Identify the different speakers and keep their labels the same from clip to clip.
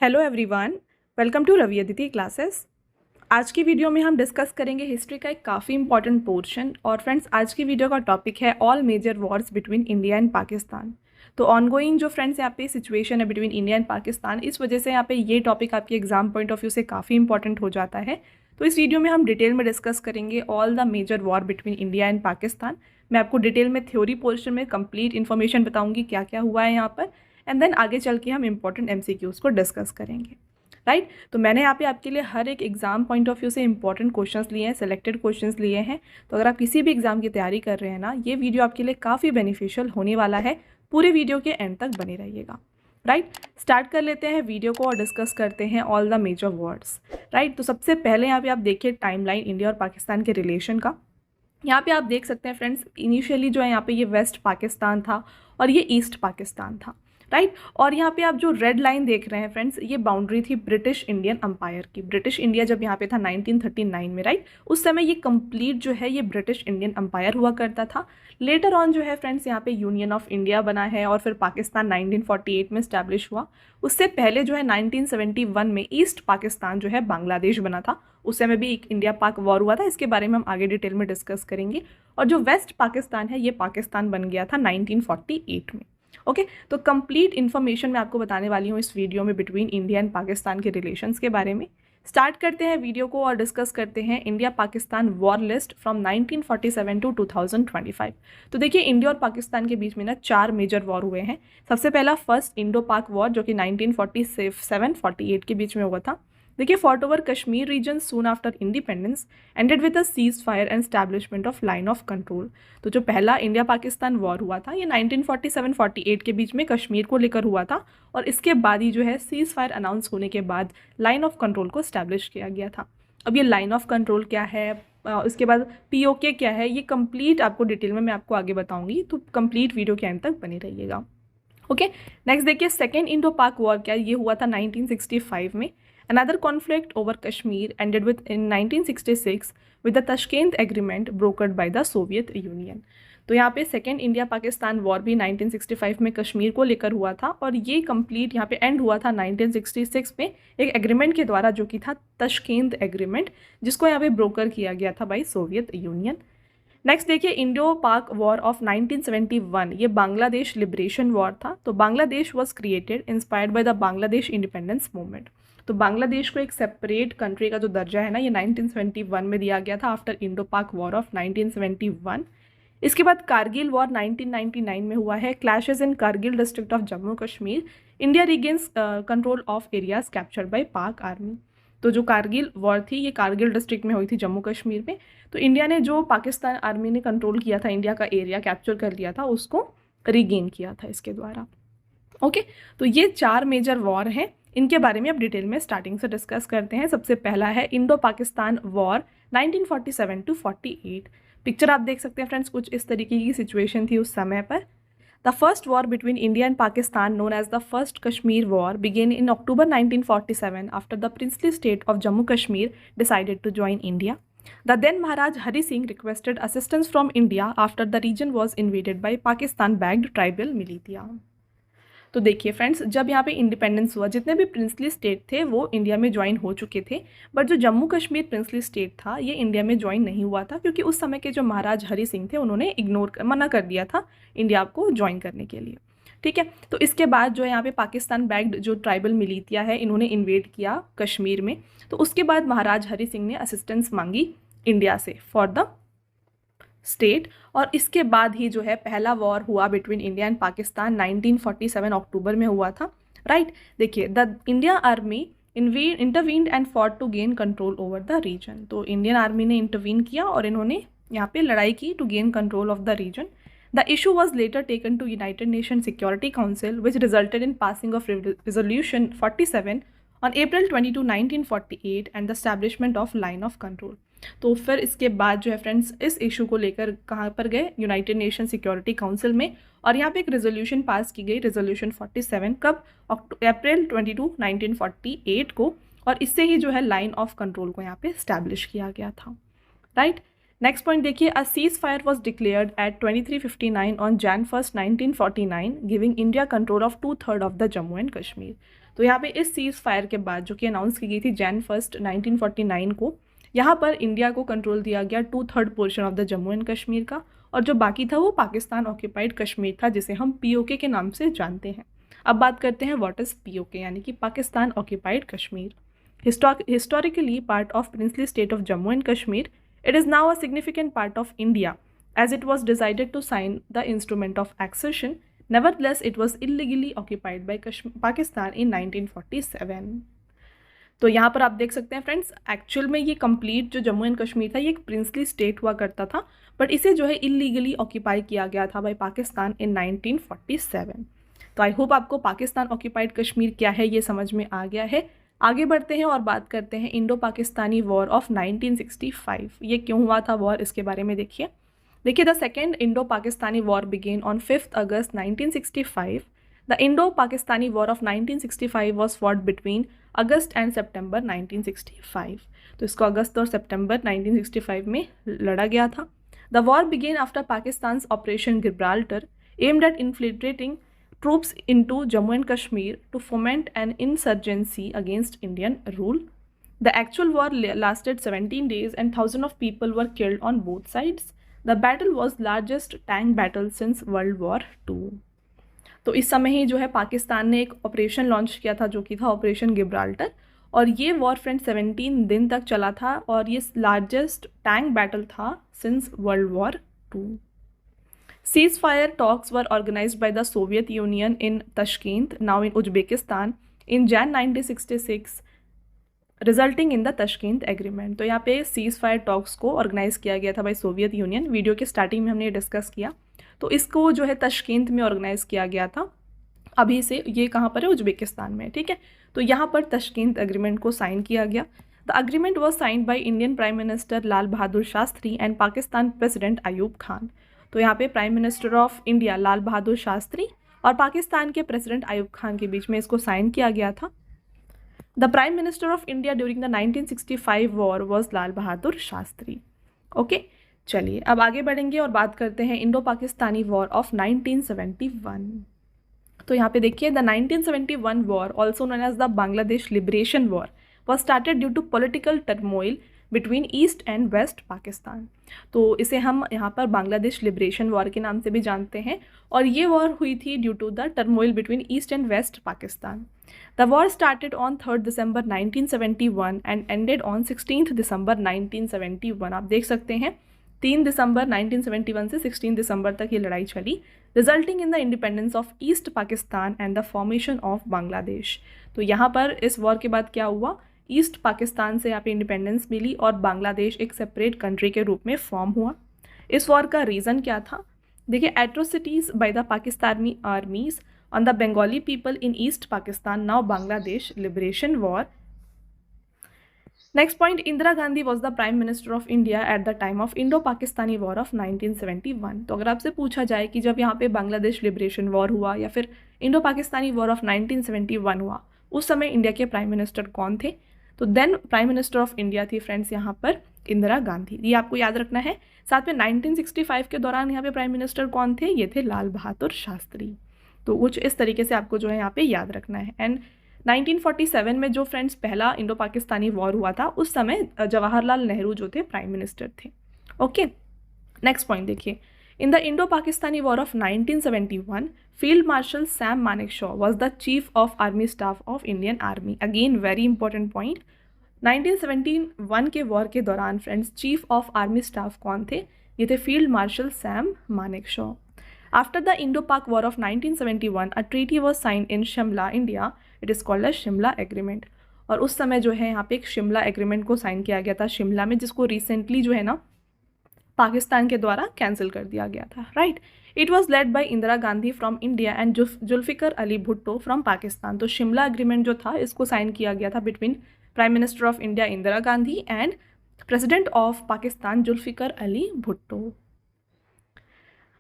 Speaker 1: Hello everyone, welcome to Ravi Aditi classes. आज की video में हम डिस्कस करेंगे हिस्ट्री का एक काफ़ी इंपॉर्टेंट पोर्शन। और फ्रेंड्स, आज की वीडियो का टॉपिक है all major wars between India and Pakistan. तो ऑनगोइंग जो फ्रेंड्स यहाँ पे सिचुएशन है बिटवीन इंडिया एंड पाकिस्तान, इस वजह से यहाँ पे ये टॉपिक आपके एग्जाम पॉइंट ऑफ व्यू से काफ़ी इंपॉर्टेंट हो जाता है। तो इस वीडियो में हम डिटेल में डिस्कस करेंगे all the major war between India and Pakistan. मैं आपको डिटेल में थ्योरी पोर्शन में कंप्लीट इन्फॉर्मेशन बताऊंगी क्या क्या हुआ है यहाँ पर, एंड देन आगे चल के हम इंपॉर्टेंट MCQs को डिस्कस करेंगे। राइट तो मैंने यहाँ पे आपके लिए हर एक एग्जाम पॉइंट ऑफ व्यू से इंपॉर्टेंट क्वेश्चंस लिए हैं, सेलेक्टेड क्वेश्चंस लिए हैं। तो अगर आप किसी भी एग्जाम की तैयारी कर रहे हैं ना, ये वीडियो आपके लिए काफ़ी बेनिफिशियल होने वाला है। पूरे वीडियो के एंड तक बने रहिएगा। राइट स्टार्ट कर लेते हैं वीडियो को और डिस्कस करते हैं all the major words. Right तो सबसे पहले यहाँ पे आप देखिए टाइमलाइन इंडिया और पाकिस्तान के रिलेशन का। यहाँ पे आप देख सकते हैं फ्रेंड्स, इनिशियली जो है यहाँ पे ये वेस्ट पाकिस्तान था और ये ईस्ट पाकिस्तान था। राइट और यहाँ पे आप जो रेड लाइन देख रहे हैं फ्रेंड्स, ये बाउंड्री थी ब्रिटिश इंडियन अम्पायर की। ब्रिटिश इंडिया जब यहाँ पे था 1939 में, राइट उस समय ये कंप्लीट जो है ये ब्रिटिश इंडियन अम्पायर हुआ करता था। लेटर ऑन जो है फ्रेंड्स यहाँ पे यूनियन ऑफ इंडिया बना है और फिर पाकिस्तान 1948 में स्टैब्लिश हुआ। उससे पहले जो है 1971 में ईस्ट पाकिस्तान जो है बांग्लादेश बना था। उस समय भी एक इंडिया पाक वॉर हुआ था, इसके बारे में हम आगे डिटेल में डिस्कस करेंगे। और जो वेस्ट पाकिस्तान है ये पाकिस्तान बन गया था 1948 में। ओके तो कंप्लीट इन्फॉर्मेशन मैं आपको बताने वाली हूँ इस वीडियो में बिटवीन इंडिया एंड पाकिस्तान के रिलेशंस के बारे में। स्टार्ट करते हैं वीडियो को और डिस्कस करते हैं India Pakistan war list from 1947 to 2025। तो देखिए इंडिया और पाकिस्तान के बीच में ना 4 मेजर वॉर हुए हैं। सबसे पहला फर्स्ट इंडो पाक वॉर जो कि 1947-48 के बीच में हुआ था। देखिए fought over Kashmir region soon after independence ended with a seize fire and establishment of line of control. तो जो पहला इंडिया पाकिस्तान वॉर हुआ था ये 1947-48 के बीच में कश्मीर को लेकर हुआ था। और इसके बाद ही जो है सीज फायर अनाउंस होने के बाद लाइन ऑफ कंट्रोल को एस्टैब्लिश किया गया था। अब ये लाइन ऑफ कंट्रोल क्या है, उसके बाद POK क्या है, ये कंप्लीट आपको डिटेल में मैं आपको आगे बताऊंगी। तो कंप्लीट वीडियो के एंड तक बने रहिएगा। ओके नेक्स्ट देखिए सेकेंड इंडो पाक वॉर क्या, ये हुआ था 1965 में। Another conflict over Kashmir ended with in 1966 with the Tashkent Agreement brokered by the Soviet Union। तो यहाँ पे सेकेंड इंडिया पाकिस्तान वॉर भी 1965 में कश्मीर को लेकर हुआ था और ये कंप्लीट यहाँ पे एंड हुआ था 1966 में एक एग्रीमेंट के द्वारा जो कि था तशकेंत एग्रीमेंट, जिसको यहाँ पे ब्रोकर किया गया था बाय सोवियत यूनियन। नेक्स्ट देखिए इंडो पाक वॉर ऑफ 1971, ये बांग्लादेश लिबरेशन वॉर था। तो Bangladesh was created inspired by the Bangladesh independence movement. तो बांग्लादेश को एक सेपरेट कंट्री का जो दर्जा है ना, ये 1971 में दिया गया था after Indo Pak war of 1971। इसके बाद कारगिल वॉर 1999 में हुआ है। Clashes in Kargil district of Jammu Kashmir, India regains control of areas captured by पाक आर्मी। तो जो कारगिल वॉर थी ये कारगिल डिस्ट्रिक्ट में हुई थी जम्मू कश्मीर में। तो इंडिया ने जो पाकिस्तान आर्मी ने कंट्रोल किया था, इंडिया का एरिया कैप्चर कर लिया था, उसको रिगेन किया था इसके द्वारा। ओके तो ये 4 मेजर वॉर हैं, इनके बारे में अब डिटेल में स्टार्टिंग से डिस्कस करते हैं। सबसे पहला है Indo Pakistan war 1947 to 48। Picture आप देख सकते हैं फ्रेंड्स, कुछ इस तरीके की सिचुएशन थी उस समय पर। The first war between India and Pakistan known as the first Kashmir war began in October 1947 after the princely state of Jammu Kashmir decided to join India. The then Maharaj Hari Singh requested assistance from India after the region was invaded by Pakistan-backed tribal militia। तो देखिए friends, जब यहाँ पे independence हुआ जितने भी princely state थे वो इंडिया में ज्वाइन हो चुके थे, बट जो जम्मू कश्मीर प्रिंसली स्टेट था ये इंडिया में ज्वाइन नहीं हुआ था, क्योंकि उस समय के जो महाराज हरि सिंह थे उन्होंने मना कर दिया था इंडिया को ज्वाइन करने के लिए। ठीक है, तो इसके बाद जो यहाँ पे पाकिस्तान बैक्ड जो ट्राइबल मिलिटिया है इन्होंने इन्वेड किया कश्मीर में। तो उसके बाद महाराज हरि सिंह ने असिस्टेंस मांगी इंडिया से फॉर द स्टेट। और इसके बाद ही जो है पहला वॉर हुआ बिटवीन इंडिया एंड पाकिस्तान 1947 अक्टूबर में हुआ था। राइट देखिए the India army intervened and fought to gain control over the region. तो इंडियन आर्मी ने इंटरवीन किया और इन्होंने यहाँ पे लड़ाई की to gain control of the region. The issue was later taken to United Nation Security Council which resulted in passing of resolution 47 on April 22, 1948 and the establishment of line of control. तो फिर इसके बाद जो है friends इस issue को लेकर कहाँ पर गए, यूनाइटेड नेशन सिक्योरिटी काउंसिल में, और यहाँ पे एक रेजोल्यूशन पास की गई, रेजोल्यूशन 47 कब, April 22, 1948 को। और इससे ही जो है लाइन ऑफ कंट्रोल को यहाँ पे स्टैब्लिश किया गया था। राइट नेक्स्ट पॉइंट देखिए, a cease fire was declared at 2359 on Jan 1, 1949 giving India control of 2/3 of the Jammu and Kashmir. तो यहाँ पे इस सीज फायर के बाद जो कि अनाउंस की गई थी Jan 1, 1949 को, यहाँ पर इंडिया को कंट्रोल दिया गया 2/3 portion of the Jammu and Kashmir का, और जो बाकी था वो पाकिस्तान ऑक्यूपाइड कश्मीर था, जिसे हम POK के नाम से जानते हैं। अब बात करते हैं व्हाट इज़ POK, यानी कि Pakistan occupied Kashmir. Historically part of princely state of Jammu and Kashmir, it is now a significant part of India as it was decided to sign the instrument of accession. Nevertheless, it was illegally occupied by Pakistan in 1947. तो यहाँ पर आप देख सकते हैं friends, actual में ये complete जो जम्मू एंड कश्मीर था ये एक प्रिंसली स्टेट हुआ करता था, बट इसे जो है इलीगली ऑक्यूपाई किया गया था बाय पाकिस्तान इन 1947। तो आई होप आपको पाकिस्तान ऑक्यूपाइड कश्मीर क्या है ये समझ में आ गया है। आगे बढ़ते हैं और बात करते हैं इंडो पाकिस्तानी वॉर ऑफ 1965। ये क्यों हुआ था वॉर, इसके बारे में देखिए। The second Indo Pakistani war began on 5 August 1965। The Indo Pakistani war of 1965 was fought between August and September 1965। तो इसको अगस्त और सितंबर 1965 में लड़ा गया था। The war began after Pakistan operation Gibraltar aimed at infiltrating troops into Jammu and Kashmir to foment an insurgency against Indian rule. The actual war lasted 17 days and thousands of people were killed on both sides. The battle was largest tank battle since World War II. तो इस समय ही जो है पाकिस्तान ने एक operation launch किया था जो कि था ऑपरेशन गिब्राल्टर, और ये वॉर फ्रेंड 17 दिन तक चला था और ये लार्जेस्ट टैंक बैटल था since world war II. Ceasefire talks were organized by the Soviet Union in Tashkent, now in Uzbekistan, in Jan 1966, resulting in the Tashkent Agreement. तो यहाँ पे ceasefire talks को ऑर्गेनाइज किया गया था बाय सोवियत यूनियन। वीडियो के starting में हमने डिस्कस किया, तो इसको जो है तशकींत में ऑर्गेनाइज किया गया था। अभी से ये कहाँ पर है, उज्बेकिस्तान में, ठीक है। तो यहाँ पर तशकींत एग्रीमेंट को साइन किया गया। The agreement was signed by Indian prime minister Lal Bahadur Shastri and Pakistan president Ayub Khan. तो यहाँ पे प्राइम मिनिस्टर ऑफ इंडिया लाल बहादुर शास्त्री और पाकिस्तान के प्रेसिडेंट अयूब खान के बीच में इसको साइन किया गया था। The prime minister of India during the 1965 war was Lal Bahadur Shastri. Okay, चलिए अब आगे बढ़ेंगे और बात करते हैं इंडो पाकिस्तानी वॉर ऑफ 1971। तो यहाँ पे देखिए, the 1971 war also known as the Bangladesh liberation war was started due to political turmoil between east and west Pakistan. तो इसे हम यहाँ पर बांग्लादेश लिबरेशन वॉर के नाम से भी जानते हैं, और ये वॉर हुई थी due to the turmoil between east and west Pakistan. The war started on 3 December 1971 and ended on 16 December 1971। आप देख सकते हैं 3 दिसंबर 1971 से 16 दिसंबर तक ये लड़ाई चली, resulting in the independence of east Pakistan and the formation of Bangladesh. तो यहाँ पर इस वॉर के बाद क्या हुआ, ईस्ट पाकिस्तान से यहाँ पे इंडिपेंडेंस मिली और बांग्लादेश एक सेपरेट कंट्री के रूप में फॉर्म हुआ। इस वॉर का रीज़न क्या था, देखिए, atrocities by the Pakistani आर्मीज on the Bengali people in east Pakistan, now Bangladesh liberation war. Next point, Indira Gandhi was the prime minister of India at the time of Indo Pakistani war of 1971। तो अगर आपसे पूछा जाए कि जब यहाँ पे बांग्लादेश लिबरेशन वॉर हुआ या फिर इंडो पाकिस्तानी वॉर ऑफ 1971 हुआ, उस समय इंडिया के प्राइम मिनिस्टर कौन थे, तो then prime minister of India थी फ्रेंड्स यहाँ पर इंदिरा गांधी। ये आपको याद रखना है। साथ में 1965 के दौरान यहाँ पे प्राइम मिनिस्टर कौन थे, ये थे लाल बहादुर शास्त्री। तो कुछ इस तरीके से आपको जो है यहाँ पे याद रखना है। एंड 1947 में जो फ्रेंड्स पहला इंडो पाकिस्तानी वॉर हुआ था, उस समय जवाहरलाल नेहरू जो थे प्राइम मिनिस्टर थे। ओके, नेक्स्ट पॉइंट देखिए, in the Indo Pakistani war of 1971 field marshal Sam Manekshaw was the chief of army staff of Indian army. Again very important point, 1971 के वॉर के दौरान friends chief of army staff कौन थे, ये थे field marshal Sam Manekshaw. After the Indo Pak war of 1971 a treaty was signed in Shimla India, it is called as Shimla agreement. और उस समय जो है यहाँ पे एक शिमला एग्रीमेंट को साइन किया गया था शिमला में, जिसको रिसेंटली जो है ना पाकिस्तान के द्वारा कैंसिल कर दिया गया था, right. It was led by Indira Gandhi from India and Zulfikar Ali Bhutto from Pakistan. तो शिमला एग्रीमेंट जो था इसको साइन किया गया था between prime minister of India Indira Gandhi and president of Pakistan Zulfikar Ali Bhutto.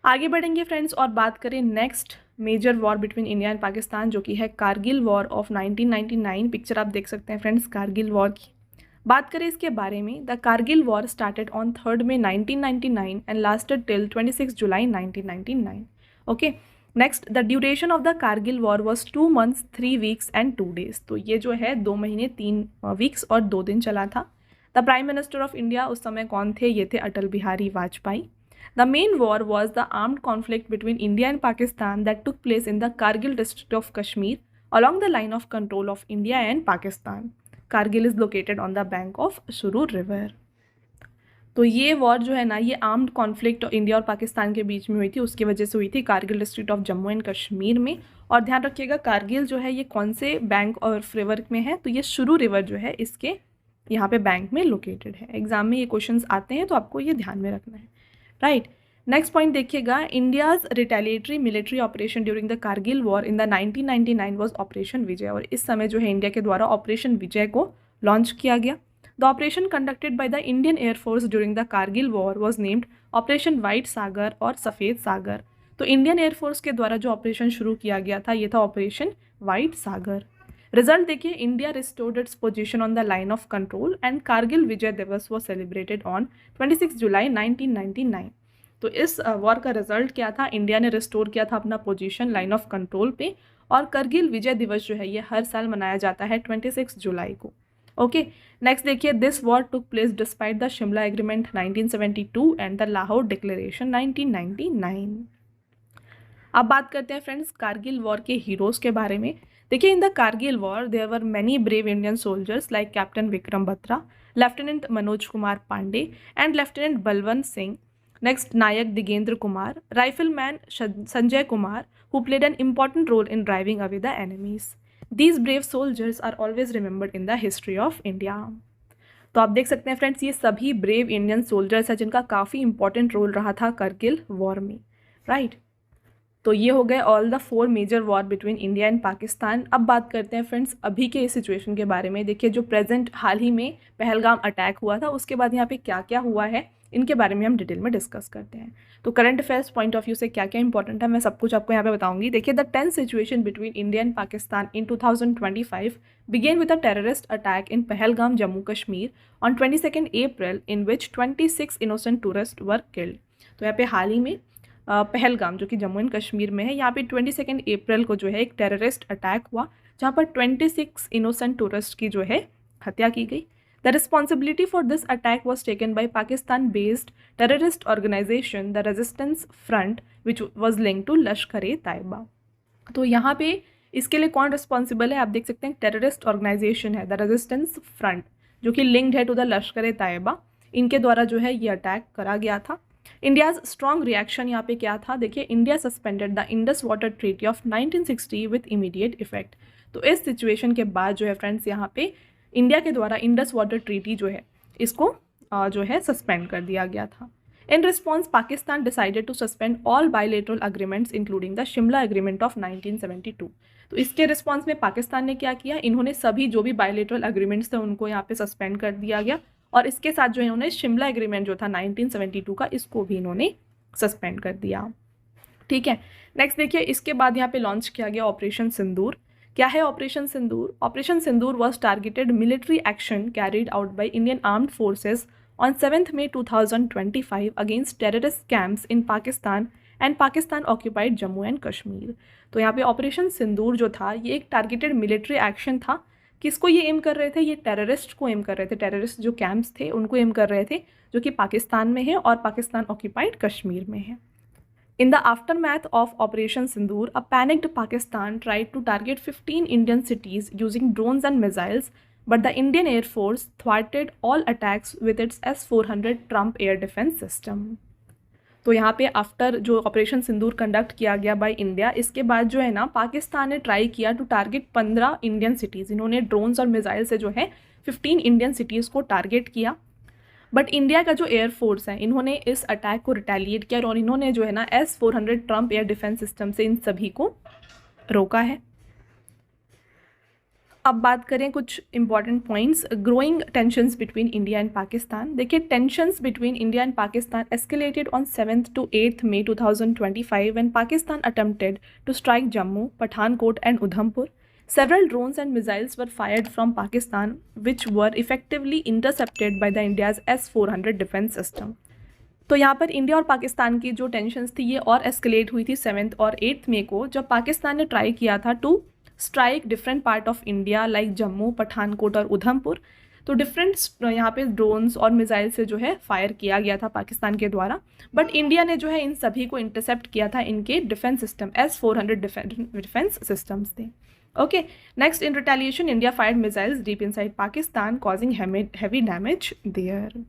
Speaker 1: आगे बढ़ेंगे फ्रेंड्स और बात करें next major war between India and Pakistan, जो कि है कारगिल वॉर ऑफ 1999। पिक्चर आप देख सकते हैं फ्रेंड्स कारगिल वॉर की। बात करें इसके बारे में, the Kargil war started on 3 May 1999 and lasted till 26 July 1999। Okay, next, the duration of the Kargil war was 2 months 3 weeks and 2 days। तो ये जो है 2 महीने 3 वीक्स और 2 दिन चला था। The prime minister of India उस समय कौन थे? ये थे Atal Bihari Vajpayee. The main war was the armed conflict between India and Pakistan that took place in the Kargil district of Kashmir along the line of control of India and Pakistan. Kargil is located on the bank of Suru River. तो ये war जो है ना, ये armed conflict India और पाकिस्तान के बीच में हुई थी, उसकी वजह से हुई थी Kargil district of Jammu and Kashmir में। और ध्यान रखिएगा, कारगिल जो है ये कौन से बैंक और रिवर में है? तो ये शुरू रिवर जो है इसके यहाँ पे बैंक में लोकेटेड है। एग्जाम में ये क्वेश्चंस आते हैं तो आपको ये ध्यान में रखना है, राइट। नेक्स्ट पॉइंट देखिएगा, India's retaliatory military operation during the Kargil war in the 1999 was operation Vijay. और इस समय जो है इंडिया के द्वारा ऑपरेशन विजय को लॉन्च किया गया। The operation conducted by the Indian air force during the Kargil war was named operation white Sagar और सफ़ेद सागर। तो इंडियन एयरफोर्स के द्वारा जो ऑपरेशन शुरू किया गया था ये था ऑपरेशन वाइट सागर। रिजल्ट देखिए, India restored its position on the line of control and Kargil Vijay Diwas was celebrated on 26 July 1999। तो इस वॉर का रिजल्ट क्या था? इंडिया ने रिस्टोर किया था अपना पोजीशन लाइन ऑफ कंट्रोल पे। और करगिल विजय दिवस जो है ये हर साल मनाया जाता है 26 जुलाई को। ओके, नेक्स्ट देखिए, this war took place despite the Shimla agreement 1972 and the Lahore declaration 1999। अब बात करते हैं फ्रेंड्स कारगिल वॉर के हीरोज़ के बारे में। देखिए, in the Kargil war there were many brave Indian soldiers like captain Vikram Batra, lieutenant Manoj Kumar Pandey and lieutenant Balwant Singh. Next, Nayak Digendra Kumar, rifleman Sanjay Kumar, who played an important role in driving away the enemies. These brave soldiers are always remembered in the history of India. तो आप देख सकते हैं friends, ये सभी brave Indian soldiers हैं जिनका काफ़ी इंपॉर्टेंट रोल रहा था करगिल वॉर में, राइट। तो ये हो गए all the 4 major war between India and Pakistan. अब बात करते हैं फ्रेंड्स अभी के इस सिचुएशन के बारे में। देखिए, जो प्रेजेंट हाल ही में पहलगाम अटैक हुआ था उसके बाद यहाँ पे क्या क्या हुआ है इनके बारे में हम डिटेल में डिस्कस करते हैं। तो current affairs point of view से क्या क्या इंपॉर्टेंट है मैं सब कुछ आपको यहाँ पे बताऊंगी। देखिए, the tense situation between India and Pakistan in 2025 began with a terrorist attack in Pahalgam Jammu Kashmir on 22 April in which 26 innocent tourist were killed. तो यहाँ पे हाल ही में पहलगाम जो कि जम्मू एंड कश्मीर में है, यहाँ पे 22 अप्रैल को जो है एक टेररिस्ट अटैक हुआ जहाँ पर 26 इनोसेंट टूरिस्ट की जो है हत्या की गई। The responsibility for this attack was taken by Pakistan-based terrorist organization, the Resistance Front, which was linked to Lashkar-e-Taiba. तो यहाँ पे इसके लिए कौन रिस्पॉन्सिबल है? आप देख सकते हैं टेररिस्ट ऑर्गेनाइजेशन है द रेजिस्टेंस फ्रंट, जो कि लिंक्ड है टू द लश्कर-ए-तैयबा। इनके द्वारा जो है ये अटैक करा गया था। इंडियाज़ स्ट्रॉन्ग रिएक्शन यहाँ पे क्या था? देखिए, India suspended the Indus water treaty of 1960 with immediate effect. तो इस सिचुएशन के बाद जो है फ्रेंड्स यहाँ पे इंडिया के द्वारा इंडस वाटर ट्रीटी जो है इसको जो है सस्पेंड कर दिया गया था। In response Pakistan decided to suspend all bilateral agreements including the Shimla agreement of 1972। तो इसके रिस्पॉन्स में पाकिस्तान ने क्या किया? इन्होंने सभी जो भी बायलैटरल एग्रीमेंट्स थे उनको यहाँ पे सस्पेंड कर दिया गया और इसके साथ जो इन्होंने शिमला एग्रीमेंट जो था 1972 का इसको भी इन्होंने सस्पेंड कर दिया, ठीक है। नेक्स्ट देखिए, इसके बाद यहाँ पे लॉन्च किया गया ऑपरेशन सिंदूर। क्या है operation Sindoor? Operation Sindoor was targeted military action carried out by Indian armed forces on 7 May 2025 against terrorist camps in Pakistan and Pakistan occupied Jammu and Kashmir. तो यहाँ पे ऑपरेशन सिंदूर जो था ये एक टारगेटेड मिलिट्री एक्शन था। किसको ये एम कर रहे थे? ये टेररिस्ट को एम कर रहे थे। टेररिस्ट जो कैंप्स थे उनको एम कर रहे थे जो कि पाकिस्तान में है और पाकिस्तान ऑक्यूपाइड कश्मीर में है। In the aftermath of Operation Sindoor, a panicked Pakistan tried to target 15 Indian cities using drones and missiles, but the Indian Air Force thwarted all attacks with its S-400 Trump air defense system. तो यहाँ पे after जो operation सिंदूर conduct किया गया by India, इसके बाद जो है ना पाकिस्तान ने ट्राई किया टू टारगेट 15 इंडियन सिटीज़। इन्होंने ड्रोन्स और मिसाइल से जो है 15 इंडियन सिटीज़ को टारगेट किया, बट इंडिया का जो एयरफोर्स है इन्होंने इस अटैक को रिटेलिएट किया और इन्होंने जो है ना S-400 Trump air defence system से इन सभी को रोका है। अब बात करें कुछ important points. Growing tensions between India and Pakistan. देखिए, tensions between India and Pakistan escalated on 7 to 8 May 2025 when Pakistan attempted to strike Jammu, Pathankot and Udhampur. Several drones and missiles were fired from Pakistan, which were effectively intercepted by the India's S-400 defense system. तो यहाँ पर India और पाकिस्तान की जो tensions थी ये और escalate हुई थी 7 और 8 मई को, जब पाकिस्तान ने ट्राई किया था to strike different part of India like Jammu, Pathankot और उधमपुर। तो डिफरेंट यहाँ पे ड्रोन्स और मिसाइल से जो है फायर किया गया था पाकिस्तान के द्वारा, बट इंडिया ने जो है इन सभी को इंटरसेप्ट किया था इनके defence system S-400 defence systems थे। Okay, next, in retaliation India fired missiles deep inside Pakistan causing heavy damage there.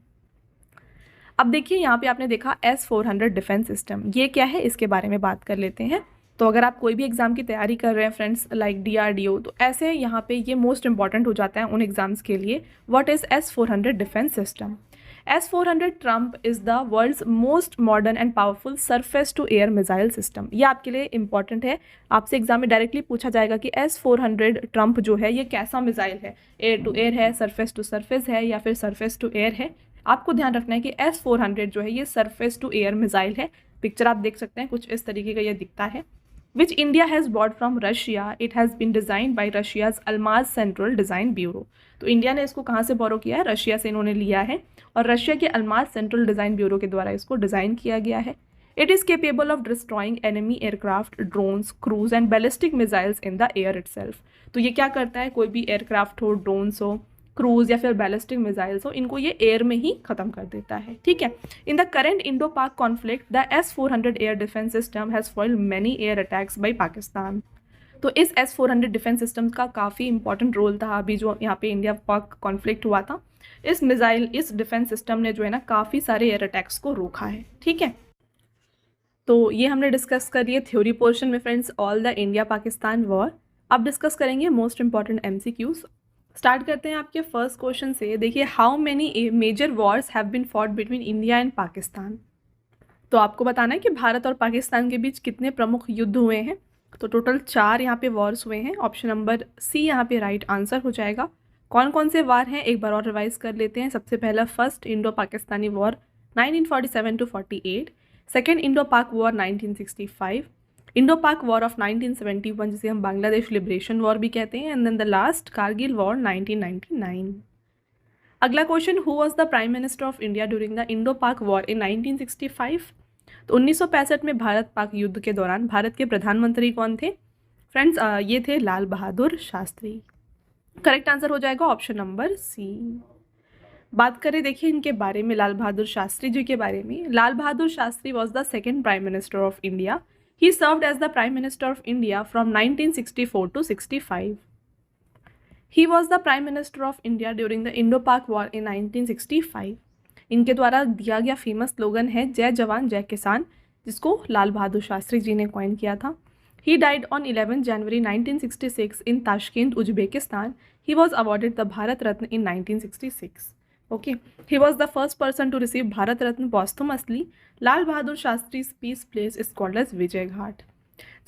Speaker 1: अब देखिए यहाँ पे आपने देखा S-400 डिफेंस सिस्टम, ये क्या है इसके बारे में बात कर लेते हैं। तो अगर आप कोई भी एग्जाम की तैयारी कर रहे हैं फ्रेंड्स लाइक DRDO, तो ऐसे यहाँ पे ये मोस्ट इंपॉर्टेंट हो जाता है उन एग्जाम्स के लिए। What is S-400 defence system? S-400 Triumf is the world's most modern and powerful surface to air missile system. ये आपके लिए इंपॉर्टेंट है, आपसे एग्जाम में डायरेक्टली पूछा जाएगा कि S-400 ट्रम्प जो है ये कैसा मिसाइल है, एयर टू एयर है, सरफेस टू सरफेस है या फिर सरफेस टू एयर है। आपको ध्यान रखना है कि S-400 जो है ये सरफेस टू एयर मिसाइल है। पिक्चर आप देख सकते हैं, कुछ इस तरीके का ये दिखता है। Which India has bought from Russia, it has been design by Russia's Almaz Central Design Bureau. तो इंडिया ने इसको कहाँ से बोरो किया है? रशिया से इन्होंने लिया है और रशिया के अल्माज सेंट्रल डिज़ाइन ब्यूरो के द्वारा इसको डिज़ाइन किया गया है। It is capable of destroying enemy aircraft, drones, cruise and ballistic missiles in the air itself. तो ये क्या करता है, कोई भी एयरक्राफ्ट हो, ड्रोन्स हो, क्रूज या फिर बैलिस्टिक मिसाइल्स हो, इनको ये एयर में ही खत्म कर देता है। ठीक है, इन द करेंट इंडो पाक conflict the S-400 air defence system has foiled many air attacks by Pakistan. तो इस S-400 डिफेंस सिस्टम का काफ़ी इंपॉर्टेंट रोल था अभी जो यहाँ पे इंडिया पाक कॉन्फ्लिक्ट हुआ था। इस डिफेंस सिस्टम ने जो है ना काफ़ी सारे एयर अटैक्स को रोका है। ठीक है, तो ये हमने डिस्कस कर लिया थ्योरी पोर्शन में friends all the India Pakistan war. अब डिस्कस करेंगे मोस्ट इंपॉर्टेंट MCQs। स्टार्ट करते हैं आपके फर्स्ट क्वेश्चन से। देखिए, how many major wars have been fought between India and Pakistan. तो आपको बताना है कि भारत और पाकिस्तान के बीच कितने प्रमुख युद्ध हुए हैं। तो टोटल 4 यहाँ पे वॉर्स हुए हैं। ऑप्शन नंबर C यहाँ पे राइट आंसर हो जाएगा। कौन कौन से वार हैं एक बार और रिवाइज कर लेते हैं। सबसे पहला first Indo Pakistani war 1947 to 48, second Indo Pak war 1965, Indo Pak war of 1971 जिसे हम बांग्लादेश लिबरेशन वॉर भी कहते हैं, and then the last Kargil war 1999। अगला question, who was the prime minister of India during the Indo Pak war in 1965। तो 1965 में भारत पाक युद्ध के दौरान भारत के प्रधानमंत्री कौन थे फ्रेंड्स? ये थे लाल बहादुर शास्त्री। करेक्ट आंसर हो जाएगा ऑप्शन नंबर C। बात करें देखिए इनके बारे में, लाल बहादुर शास्त्री जी के बारे में। Lal Bahadur Shastri was the second prime minister of India. He served as the Prime Minister of India from 1964 to 65. He was the Prime Minister of India during the Indo-Pak War in 1965. इनके द्वारा दिया गया फेमस स्लोगन है जय जवान जय किसान, जिसको लाल बहादुर शास्त्री जी ने कॉइन किया था। He died on 11 January 1966 in Tashkent, Uzbekistan. He was awarded the Bharat Ratna in 1966. Okay, he was the first person to receive Bharat Ratna posthumously. Lal Bahadur Shastri's peace place is called as Vijay Ghat.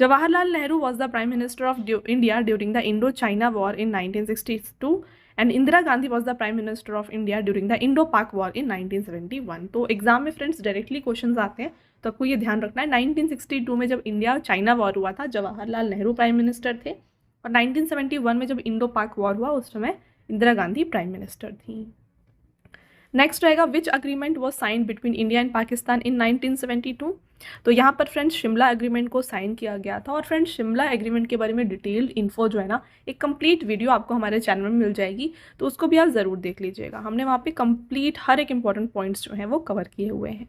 Speaker 1: Jawaharlal Nehru was the Prime Minister of India during the Indo-China War in 1962 and Indira Gandhi was the Prime Minister of India during the Indo-Pak War in 1971. तो exam में friends directly questions आते हैं, तो आपको ये ध्यान रखना है 1962 में जब इंडिया चाइना वॉर हुआ था जवाहरलाल नेहरू प्राइम मिनिस्टर थे, और 1971 में जब इंडो पाक वॉर हुआ उस समय इंदिरा गांधी प्राइम मिनिस्टर थी। नेक्स्ट रहेगा which agreement was sign between India and Pakistan in 1972। तो यहाँ पर फ्रेंड्स शिमला एग्रीमेंट को साइन किया गया था। और फ्रेंड्स शिमला एग्रीमेंट के बारे में डिटेल्ड इन्फो जो है ना, एक कंप्लीट वीडियो आपको हमारे चैनल में मिल जाएगी, तो उसको भी आप ज़रूर देख लीजिएगा। हमने वहाँ पे कंप्लीट हर एक इंपॉर्टेंट पॉइंट्स जो हैं वो कवर किए हुए हैं।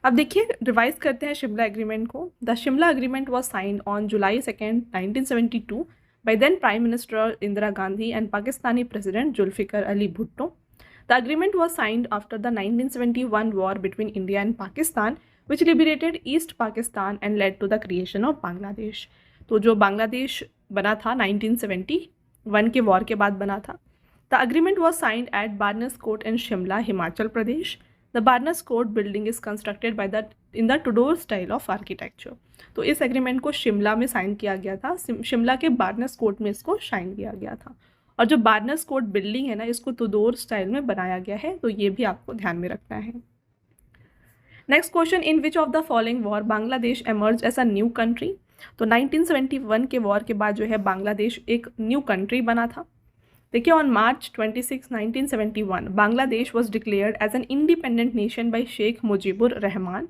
Speaker 1: अब देखिए रिवाइज करते हैं शिमला एग्रीमेंट को। The Shimla agreement was sign on July 2, 1972 by then Prime Minister Indira Gandhi and Pakistani President Zulfikar Ali Bhutto. The agreement was signed after the 1971 war between India and Pakistan, which liberated East Pakistan and led to the creation of Bangladesh. तो जो बांग्लादेश बना था 1971 के war के बाद बना था। The agreement was signed at Barnes Court in Shimla, Himachal Pradesh. The Barnes Court building is constructed in the Tudor style of architecture. तो इस एग्रीमेंट को शिमला में साइन किया गया था। शिमला के बार्नस कोर्ट में इसको साइन किया गया था। और जो बार्नस कोर्ट बिल्डिंग है ना, इसको तुदोर स्टाइल में बनाया गया है, तो ये भी आपको ध्यान में रखना है। Next question, in which of the following war Bangladesh emerge as a new country. तो 1971 के वॉर के बाद जो है बांग्लादेश एक न्यू कंट्री बना था। देखिए, on March 26, 1971, Bangladesh was declared as an independent nation by Sheikh Mujibur Rahman.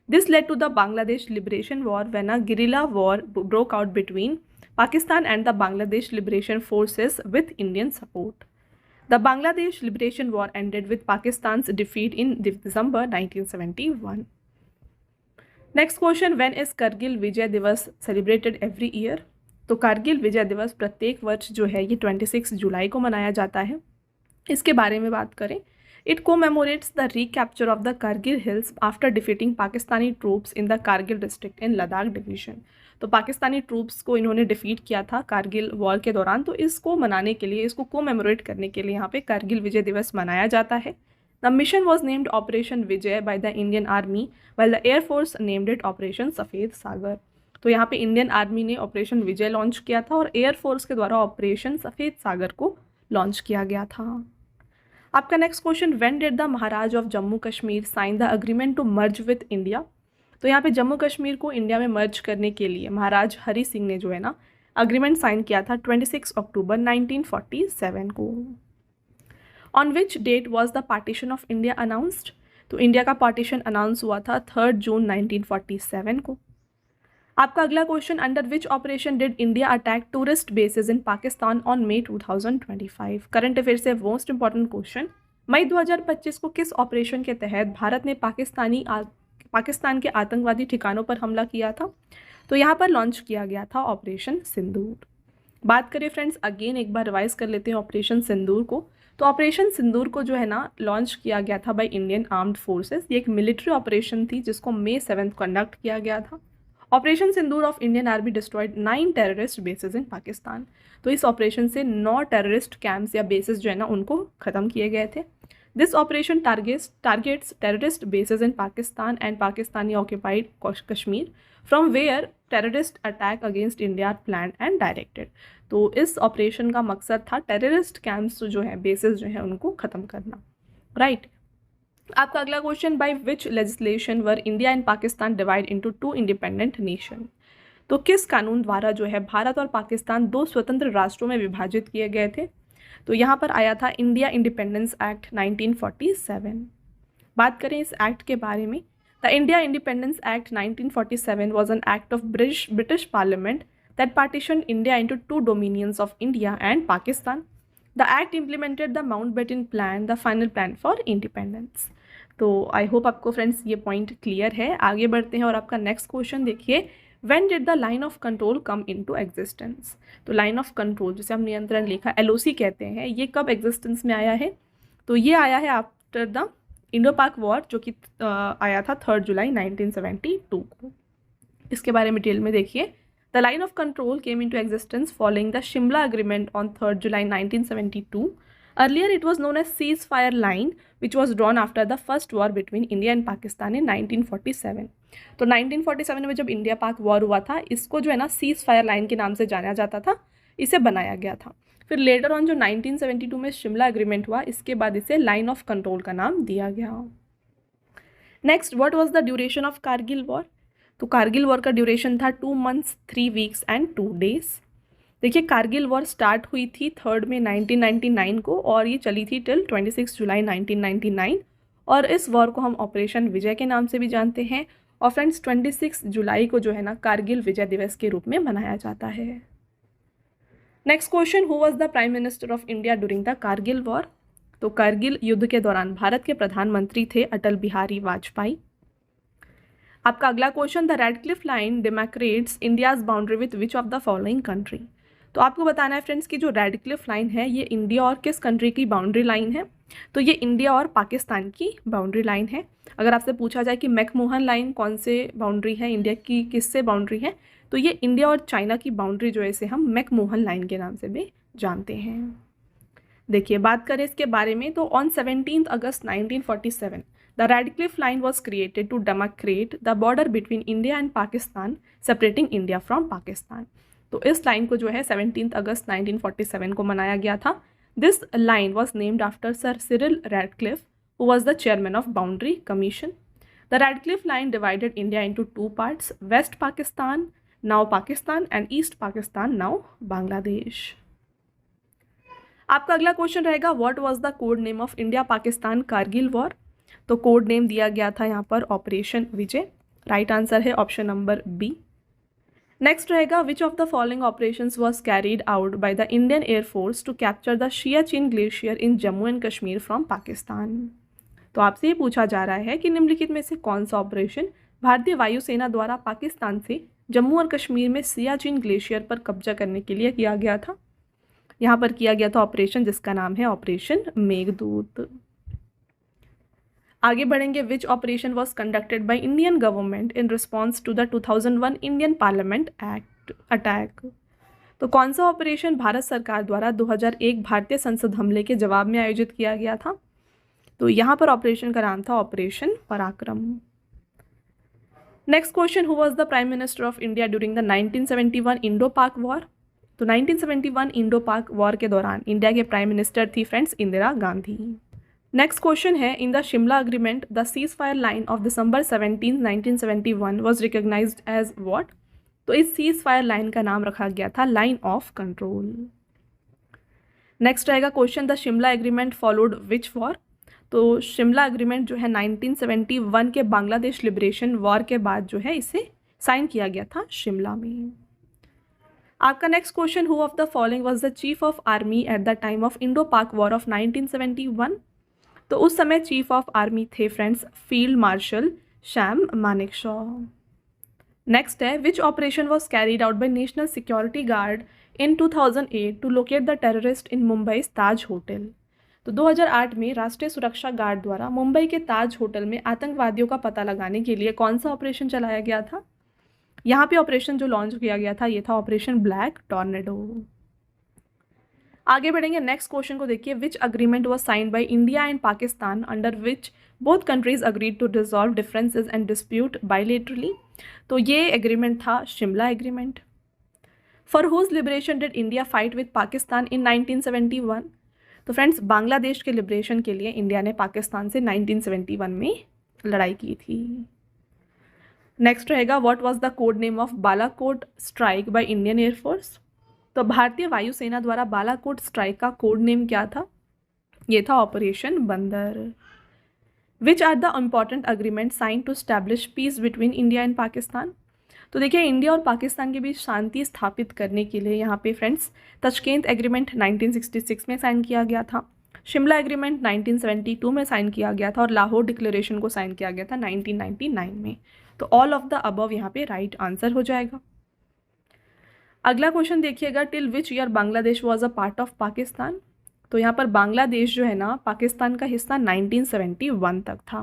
Speaker 1: This led to the Bangladesh Liberation War when a guerrilla war broke out between Pakistan and the Bangladesh Liberation Forces with Indian support. The Bangladesh Liberation War ended with Pakistan's defeat in December 1971. Next question, when is Kargil Vijay Divas celebrated every year? तो कारगिल विजय दिवस प्रत्येक वर्ष जो है ये 26 जुलाई को मनाया जाता है। इसके बारे में बात करें, it commemorates the recapture of the Kargil hills after defeating Pakistani troops in the Kargil district in Ladakh division. तो पाकिस्तानी ट्रूप्स को इन्होंने डिफीट किया था कारगिल वॉर के दौरान, तो इसको मनाने के लिए, इसको कोमेमोरेट करने के लिए यहाँ पे कारगिल विजय दिवस मनाया जाता है। The mission was named operation Vijay bye the Indian army while the air force named it operation सफ़ेद सागर। तो यहाँ पे इंडियन आर्मी ने ऑपरेशन विजय लॉन्च किया था और एयरफोर्स के द्वारा ऑपरेशन सफ़ेद सागर को लॉन्च किया गया था। आपका next question, when did the Maharaj of Jammu Kashmir sign the agreement to merge with India? तो यहाँ पे जम्मू कश्मीर को इंडिया में मर्ज करने के लिए महाराज हरि सिंह ने जो है ना अग्रीमेंट साइन किया था 26 अक्टूबर 1947 को। On which date was the partition of India announced? तो इंडिया का पार्टीशन अनाउंस हुआ था 3 जून 1947 को। आपका अगला क्वेश्चन, under which operation did India attack tourist bases in Pakistan on May 2025? Current affair से मोस्ट इंपॉर्टेंट क्वेश्चन, मई 2025 को किस ऑपरेशन के तहत भारत ने पाकिस्तान के आतंकवादी ठिकानों पर हमला किया था? तो यहाँ पर लॉन्च किया गया था ऑपरेशन सिंदूर। बात करें फ्रेंड्स, अगेन एक बार रिवाइज कर लेते हैं ऑपरेशन सिंदूर को। तो ऑपरेशन सिंदूर को जो है ना लॉन्च किया गया था बाय इंडियन आर्म्ड फोर्सेस। ये एक मिलिट्री ऑपरेशन थी जिसको May 7 कंडक्ट किया गया था। Operation Sindoor of Indian army destroyed 9 terrorist bases in Pakistan. तो इस ऑपरेशन से 9 टेररिस्ट कैंप्स या बेसिस जो है ना उनको ख़त्म किए गए थे। This operation targets terrorist bases in Pakistan and Pakistani occupied Kashmir from where terrorist attack against India plan and directed. तो इस ऑपरेशन का मकसद था टेररिस्ट कैंप्स जो है, बेसिस जो है, उनको ख़त्म करना। राइट। आपका अगला question, by which legislation were India and Pakistan divide into 2 independent nation? तो किस कानून द्वारा जो है भारत और पाकिस्तान 2 स्वतंत्र राष्ट्रों में विभाजित किए गए थे? तो यहाँ पर आया था इंडिया इंडिपेंडेंस एक्ट 1947। बात करें इस एक्ट के बारे में, the India independence act 1947 was an act of British parliament that partition India into 2 dominions of India and Pakistan. The act implemented the Mountbatten plan, the final plan for independence. तो आई hope आपको friends ये point clear है। आगे बढ़ते हैं और आपका next question देखिए, when did the line of control come into existence? तो लाइन ऑफ कंट्रोल, जिसे हम नियंत्रण रेखा LOC कहते हैं, ये कब एग्जिस्टेंस में आया है? तो ये आया है after the Indo Pak war, जो कि आया था 3 जुलाई 1972 को। इसके बारे में डिटेल में देखिए, the line of control came into existence following the Shimla agreement on 3 July 1972। Earlier, it was known as ceasefire line, which was drawn after the first war between India and Pakistan in 1947. तो 1947 में जब India पाक war हुआ था, इसको जो है ना सीज फायर लाइन के नाम से जाना जाता था, इसे बनाया गया था। फिर लेटर ऑन जो 1972 में शिमला एग्रीमेंट हुआ, इसके बाद इसे लाइन ऑफ कंट्रोल का नाम दिया गया। Next, what was the duration of Kargil war? तो कारगिल वॉर का ड्यूरेशन था 2 months 3 weeks एंड 2 days। देखिए, कारगिल वॉर स्टार्ट हुई थी 3 मई 1999 को और ये चली थी टिल 26 जुलाई 1999। और इस वॉर को हम ऑपरेशन विजय के नाम से भी जानते हैं। और फ्रेंड्स, 26 जुलाई को जो है ना कारगिल विजय दिवस के रूप में मनाया जाता है। Next question, who was the prime minister of India during the Kargil war? तो कारगिल युद्ध के दौरान भारत के प्रधानमंत्री थे अटल बिहारी वाजपेयी। आपका अगला question, the Radcliffe line demarcates India's boundary with which of the following country? तो आपको बताना है फ्रेंड्स कि जो रेडक्लिफ लाइन है ये इंडिया और किस कंट्री की बाउंड्री लाइन है? तो ये इंडिया और पाकिस्तान की बाउंड्री लाइन है। अगर आपसे पूछा जाए कि मैकमोहन लाइन कौन से बाउंड्री है, इंडिया की किससे बाउंड्री है, तो ये इंडिया और चाइना की बाउंड्री जो है इसे हम मैकमोहन लाइन के नाम से भी जानते हैं। देखिए, बात करें इसके बारे में, तो on 17 August 1947 the Radcliffe line was created to demarcate the border between India and Pakistan, separating India from Pakistan. तो इस लाइन को जो है 17 अगस्त 1947 को मनाया गया था। This line was named after sir Cyril Radcliffe, who was the chairman of boundary commission. The Radcliffe line divided India into 2 parts, west Pakistan, now Pakistan, and east Pakistan, now Bangladesh. आपका अगला क्वेश्चन रहेगा what was the code name of India Pakistan Kargil war. तो code name दिया गया था यहाँ पर operation Vijay. Right answer है ऑप्शन नंबर बी। नेक्स्ट रहेगा which of the following operations was carried out by the Indian air force to capture the Siachen glacier in Jammu and Kashmir from Pakistan. तो आपसे ये पूछा जा रहा है कि निम्नलिखित में से कौन सा ऑपरेशन भारतीय वायुसेना द्वारा पाकिस्तान से जम्मू और कश्मीर में सियाचिन ग्लेशियर पर कब्जा करने के लिए किया गया था। यहाँ पर किया गया था ऑपरेशन जिसका नाम है ऑपरेशन मेघदूत। आगे बढ़ेंगे which operation was conducted by Indian government in response to the 2001 Indian parliament act attack. तो कौन सा ऑपरेशन भारत सरकार द्वारा 2001 भारतीय संसद हमले के जवाब में आयोजित किया गया था। तो यहाँ पर ऑपरेशन का नाम था operation Parakram. Next question who was the prime minister of India during the 1971 Indo Pak war. तो 1971 इंडो पाक वॉर के दौरान इंडिया के प्राइम मिनिस्टर थी friends Indira Gandhi. Next question है in the Shimla agreement the cease fire line of December 17, 1971 was recognized as what. तो इस seize fire line का नाम रखा गया था लाइन ऑफ कंट्रोल। नेक्स्ट रहेगा question the Shimla agreement followed which war. तो शिमला एग्रीमेंट जो है 1971 के बांग्लादेश लिबरेशन वॉर के बाद जो है इसे साइन किया गया था शिमला में। आपका next question who of the following was the chief of army at the time of Indo Pak war of 1971। तो उस समय चीफ ऑफ आर्मी थे friends field marshal Sam Manekshaw. Next है which operation was carried out by national security guard in 2008 to locate the terrorist in Mumbai Taj hotel. तो 2008 में राष्ट्रीय सुरक्षा guard द्वारा मुंबई के ताज होटल में आतंकवादियों का पता लगाने के लिए कौन सा ऑपरेशन चलाया गया था। यहाँ पे ऑपरेशन जो लॉन्च किया गया था ये था ऑपरेशन ब्लैक टॉर्नेडो। आगे बढ़ेंगे नेक्स्ट क्वेश्चन को देखिए which agreement was signed by India and Pakistan under which both countries agreed to resolve differences and dispute bilaterally. तो ये एग्रीमेंट था Shimla agreement. For whose liberation did India fight with Pakistan in 1971। तो friends Bangladesh के liberation के लिए India ने पाकिस्तान से 1971 में लड़ाई की थी। नेक्स्ट रहेगा what was the code name of Balakot strike by Indian air force. तो भारतीय वायुसेना द्वारा बालाकोट स्ट्राइक का कोड नेम क्या था। ये था operation Bandar. Which are the important agreement sign to establish peace between India and Pakistan. तो देखिए इंडिया और पाकिस्तान के बीच शांति स्थापित करने के लिए यहाँ पे फ्रेंड्स तशकेंत एग्रीमेंट 1966 में साइन किया गया था, शिमला एग्रीमेंट 1972 में साइन किया गया था और लाहौर डिक्लेरेशन को साइन किया गया था 1999 में। तो ऑल ऑफ द अबव यहाँ पे राइट आंसर हो जाएगा। अगला क्वेश्चन देखिएगा till which year Bangladesh was a part of Pakistan. तो यहाँ पर बांग्लादेश जो है ना पाकिस्तान का हिस्सा 1971 तक था।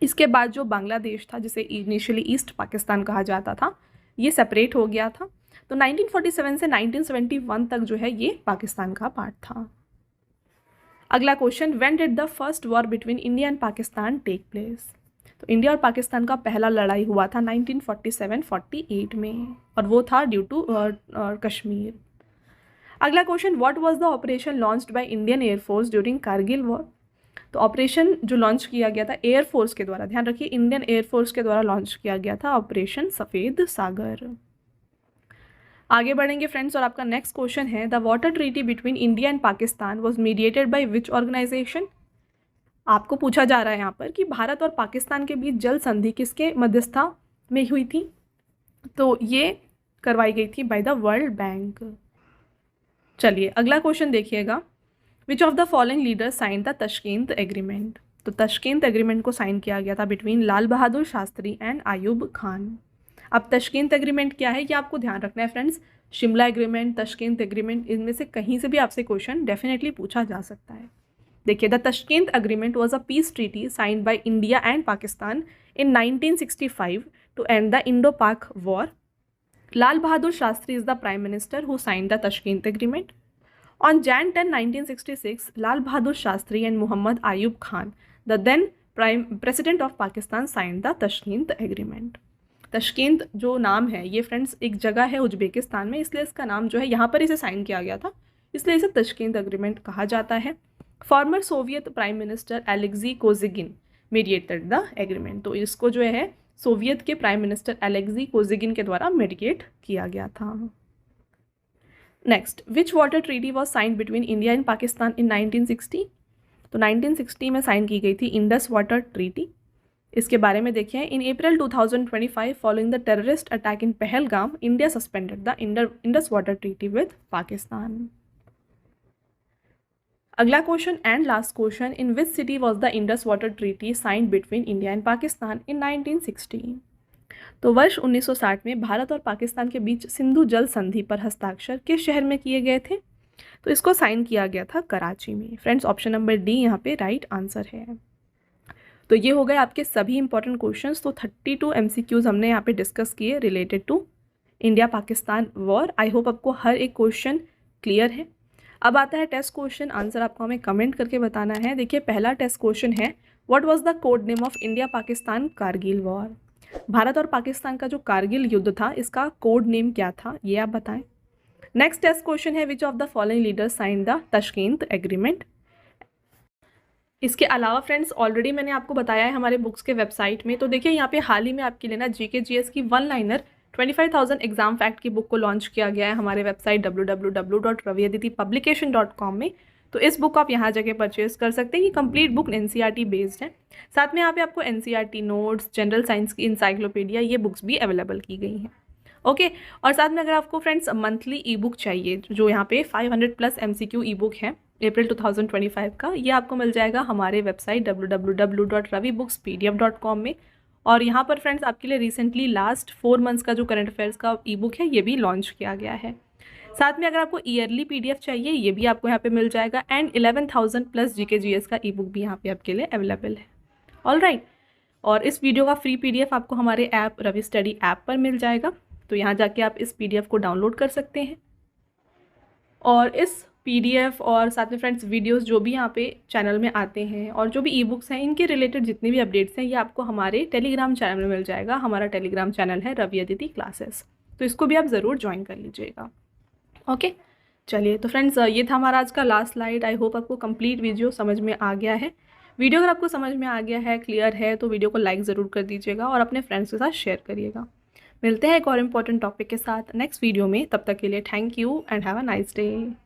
Speaker 1: इसके बाद जो बांग्लादेश था जिसे इनिशियली ईस्ट पाकिस्तान कहा जाता था ये सेपरेट हो गया था। तो 1947 से 1971 तक जो है ये पाकिस्तान का पार्ट था। अगला question when did the first war between India and Pakistan take place. तो इंडिया और पाकिस्तान का पहला लड़ाई हुआ था 1947-48 में और वो था ड्यू टू कश्मीर। अगला question what was the operation launched by Indian air force during Kargil war. तो ऑपरेशन जो लॉन्च किया गया था एयरफोर्स के द्वारा, ध्यान रखिए इंडियन एयरफोर्स के द्वारा लॉन्च किया गया था ऑपरेशन सफ़ेद सागर। आगे बढ़ेंगे फ्रेंड्स और आपका नेक्स्ट क्वेश्चन है the water treaty between India and Pakistan was mediated by which organisation. आपको पूछा जा रहा है यहाँ पर कि भारत और पाकिस्तान के बीच जल संधि किसके मध्यस्थता में हुई थी। तो ये करवाई गई थी बाय द वर्ल्ड बैंक। चलिए अगला क्वेश्चन देखिएगा which of the following leaders sign the Tashkent agreement. तो तशकेंत एग्रीमेंट को साइन किया गया था बिटवीन लाल बहादुर शास्त्री एंड आयूब खान। अब तशकेंत एग्रीमेंट क्या है ये आपको ध्यान रखना है फ्रेंड्स। शिमला एग्रीमेंट, तशकेंत एग्रीमेंट, इनमें से कहीं से भी आपसे क्वेश्चन डेफिनेटली पूछा जा सकता है। देखिए the Tashkent agreement was a peace treaty signed by India and Pakistan in 1965 to end the Indo Pak war. Lal Bahadur Shastri is the prime minister who signed the Tashkent agreement. On Jan 10, 1966, Lal Bahadur Shastri and Muhammad Ayub Khan, the then Prime President of Pakistan, signed the Tashkent Agreement. तशकेंत जो नाम है ये friends एक जगह है Uzbekistan में, इसलिए इसका नाम जो है यहाँ पर इसे साइन किया गया था, इसलिए इसे तशकेंत एग्रीमेंट कहा जाता है। Former Soviet prime minister Alexei Kosygin mediated the agreement. तो इसको जो है सोवियत के प्राइम मिनिस्टर एलेक्सी कोजिगिन के द्वारा मीडिएट किया गया था। Next, which water treaty was signed between India and Pakistan in 1960? तो 1960 में साइन की गई थी इंडस वाटर ट्रीटी। इसके बारे में देखिए, in April 2025 following the terrorist attack in Pahalgam, India suspended the Indus water treaty with Pakistan. अगला question and last question, in which city was the Indus water treaty signed between India and Pakistan in 1960? तो वर्ष 1960 में भारत और पाकिस्तान के बीच सिंधु जल संधि पर हस्ताक्षर किस शहर में किए गए थे? तो इसको साइन किया गया था कराची में। फ्रेंड्स, ऑप्शन नंबर डी यहाँ पे राइट आंसर है। तो ये हो गए आपके सभी इंपॉर्टेंट क्वेश्चंस। तो 32 MCQs हमने यहाँ पे डिस्कस किए related to India Pakistan war. I hope आपको हर एक क्वेश्चन क्लियर है। अब आता है टेस्ट क्वेश्चन, आंसर आपको हमें कमेंट करके बताना है। देखिए, पहला टेस्ट क्वेश्चन है, what was the code name of India Pakistan Kargil war? Bharat और पाकिस्तान का जो कारगिल युद्ध था, इसका कोड नेम क्या था, ये आप बताएं। नेक्स्ट टेस्ट क्वेश्चन है, विच of the following leaders signed the Tashkent agreement? इसके अलावा फ्रेंड्स, ऑलरेडी मैंने आपको बताया है हमारे बुक्स के वेबसाइट में। तो देखिए, यहाँ पे हाल ही में आपके लिए ना GK GS की 1 लाइनर 25,000 एग्जाम फैक्ट की बुक को लॉन्च किया गया है हमारे वेबसाइट www.raviaditipublication.com में। तो इस बुक को आप यहाँ जाके परचेज कर सकते हैं। ये कंप्लीट बुक NCERT बेस्ड है। साथ में यहाँ पे आपको NCERT नोट्स, जनरल साइंस की इंसाइक्लोपीडिया, ये बुक्स भी अवेलेबल की गई हैं। ओके, और साथ में अगर आपको फ्रेंड्स मंथली ई बुक चाहिए, जो यहाँ पे 500+ MCQ ई बुक है अप्रैल 2025 का, ये आपको मिल जाएगा हमारे वेबसाइट www.ravibookspdf.com में। और यहाँ पर फ्रेंड्स आपके लिए रिसेंटली लास्ट 4 मंथ्स का जो करंट अफेयर्स का ई बुक है, ये भी लॉन्च किया गया है। साथ में अगर आपको ईयरली PDF चाहिए, ये भी आपको यहाँ पे मिल जाएगा। एंड 11,000+ GK GS का ई बुक भी यहाँ पे आपके लिए अवेलेबल है। ऑल राइट, और इस वीडियो का फ्री PDF आपको हमारे ऐप रवि स्टडी ऐप पर मिल जाएगा। तो यहाँ जाके आप इस PDF को डाउनलोड कर सकते हैं। और इस PDF और साथ में फ्रेंड्स वीडियोस जो भी यहाँ पे चैनल में आते हैं और जो भी ई बुक्स हैं, इनके रिलेटेड जितने भी अपडेट्स हैं, ये आपको हमारे टेलीग्राम चैनल में मिल जाएगा। हमारा टेलीग्राम चैनल है रवि अदिति क्लासेस, तो इसको भी आप ज़रूर ज्वाइन कर लीजिएगा। ओके, चलिए, तो फ्रेंड्स ये था हमारा आज का लास्ट स्लाइड। आई होप आपको कंप्लीट वीडियो समझ में आ गया है। वीडियो अगर आपको समझ में आ गया है, क्लियर है, तो वीडियो को लाइक ज़रूर कर दीजिएगा और अपने फ्रेंड्स के साथ शेयर करिएगा। मिलते हैं एक और इम्पॉर्टेंट टॉपिक के साथ नेक्स्ट वीडियो में। तब तक के लिए thank you and have a nice day.